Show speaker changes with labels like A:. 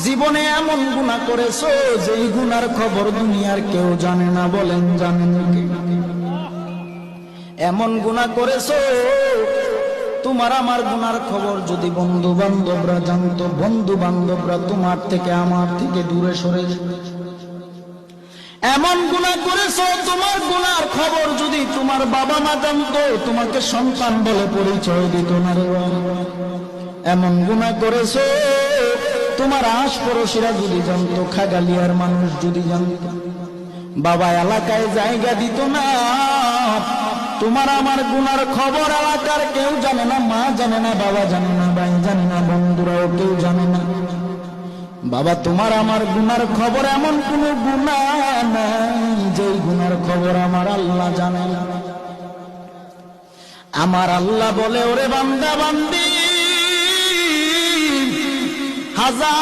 A: জীবনে এমন গুনাহ করেছো যেই গুনার খবর দুনিয়ার কেউ জানে না, বলেন জানেন কি? এমন গুনাহ করেছো তোমার আমার গুনার খবর যদি বন্ধু বান্ধবরা জানতো, বন্ধু বান্ধবরা তোমার থেকে আমার থেকে দূরে সরে যেত। এমন গুনাহ করেছো তোমার গুনার খবর যদি তোমার বাবা মা জানতো, তোমাকে সন্তান বলে পরিচয় দিত না রে। এমন গুনাহ করেছো তোমার আশপাশিরা যদি জানতো, খাগালিয়ার মানুষ যদি জানতো, বাবা এলাকায় জায়গা দিত না। তোমার আমার গুনার খবর এলাকার কেউ জানে না, মা জানে না, বাবা জানে না, ভাই জানে না, বন্ধুরাও কেউ জানে না। বাবা তোমার আমার গুনার খবর এমন কোন গুনাহ নাই যেই গুনার খবর আমার আল্লাহ জানে না। আমার আল্লাহ বলে, ওরে বান্দা বান্দি, হাজার